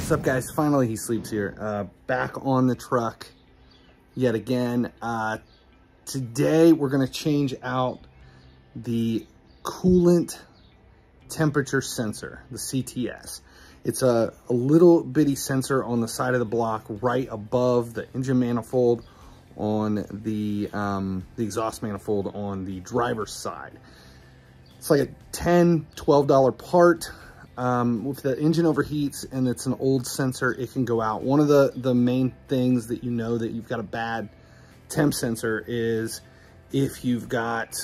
What's up, guys? Finally, he sleeps here. Back on the truck yet again. Today, we're going to change out the coolant temperature sensor, the CTS. It's a little bitty sensor on the side of the block right above the engine manifold on the exhaust manifold on the driver's side. It's like a $10, $12 part. If the engine overheats and it's an old sensor, it can go out. One of the main things that you know that you've got a bad temp sensor is if you've got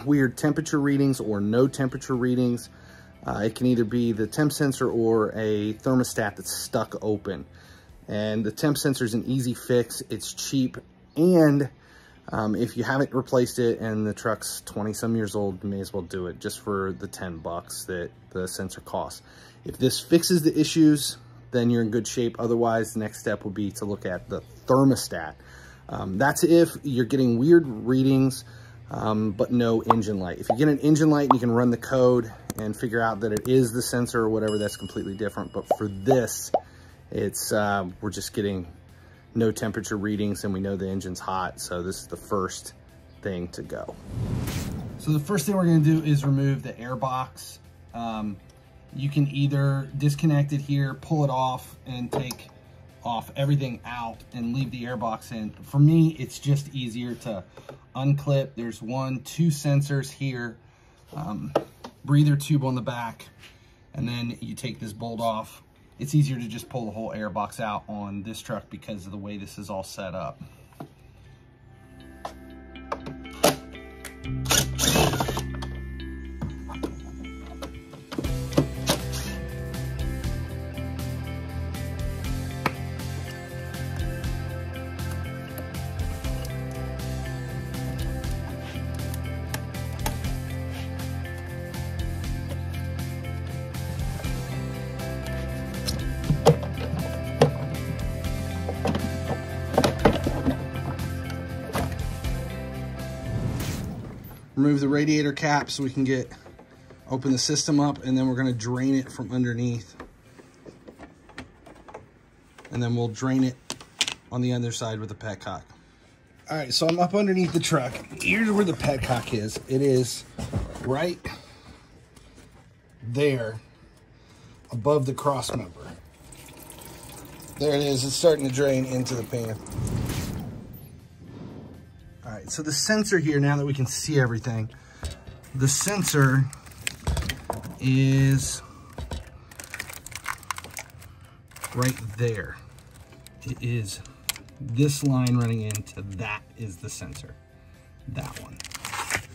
weird temperature readings or no temperature readings. It can either be the temp sensor or a thermostat that's stuck open. And the temp sensor is an easy fix. It's cheap. And if you haven't replaced it and the truck's 20 some years old, you may as well do it just for the 10 bucks that the sensor costs. If this fixes the issues, then you're in good shape. Otherwise, the next step would be to look at the thermostat. That's if you're getting weird readings, but no engine light. If you get an engine light and you can run the code and figure out that it is the sensor or whatever, that's completely different. But for this, it's we're just getting no temperature readings and we know the engine's hot. So this is the first thing to go. So the first thing we're gonna do is remove the air box. You can either disconnect it here, pull it off, and take off everything out and leave the air box in. For me, it's just easier to unclip. There's 2 sensors here, breather tube on the back, and then you take this bolt off. It's easier to just pull the whole air box out on this truck because of the way this is all set up. Remove the radiator cap so we can open the system up, and then we're going to drain it from underneath. And then we'll drain it on the other side with the petcock. All right, so I'm up underneath the truck. Here's where the petcock is. It is right there above the cross member. There it is. It's starting to drain into the pan. All right, so the sensor here, now that we can see everything, the sensor is right there. It is this line running into that is the sensor, that one.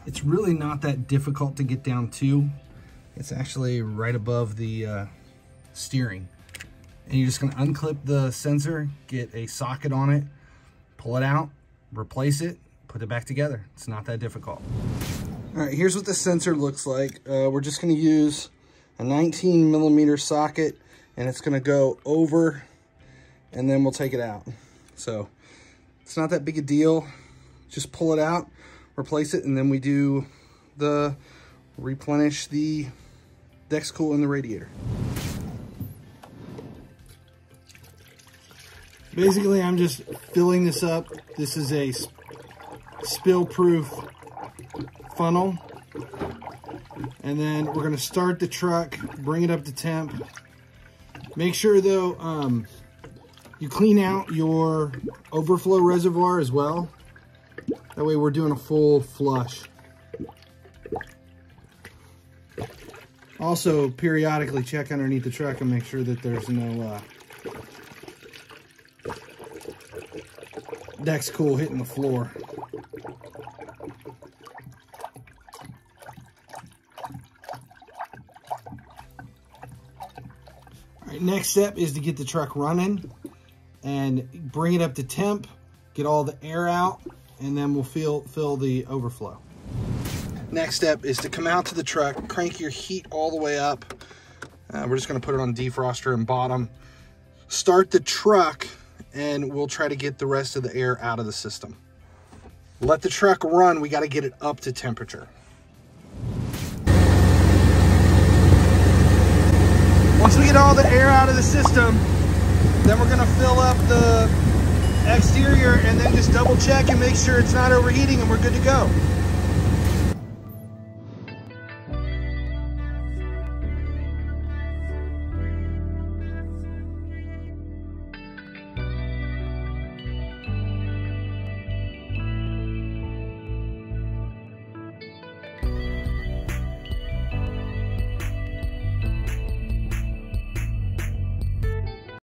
It's really not that difficult to get down to. It's actually right above the steering. And you're just gonna unclip the sensor, get a socket on it, pull it out, replace it, put it back together. It's not that difficult. All right, here's what the sensor looks like. We're just gonna use a 19mm socket, and it's gonna go over, and then we'll take it out. So it's not that big a deal. Just pull it out, replace it, and then we do the replenish the Dexcool in the radiator. Basically, I'm just filling this up. This is a spill-proof funnel. And then we're gonna start the truck, bring it up to temp. Make sure though, you clean out your overflow reservoir as well. That way we're doing a full flush. Also, periodically check underneath the truck and make sure that there's no Dexcool hitting the floor. All right, next step is to get the truck running and bring it up to temp, get all the air out, and then we'll fill the overflow. Next step is to come out to the truck, crank your heat all the way up. We're just gonna put it on defroster and bottom. Start the truck, and we'll try to get the rest of the air out of the system. Let the truck run, we gotta get it up to temperature. Once we get all the air out of the system, then we're gonna fill up the exterior and then just double check and make sure it's not overheating and we're good to go.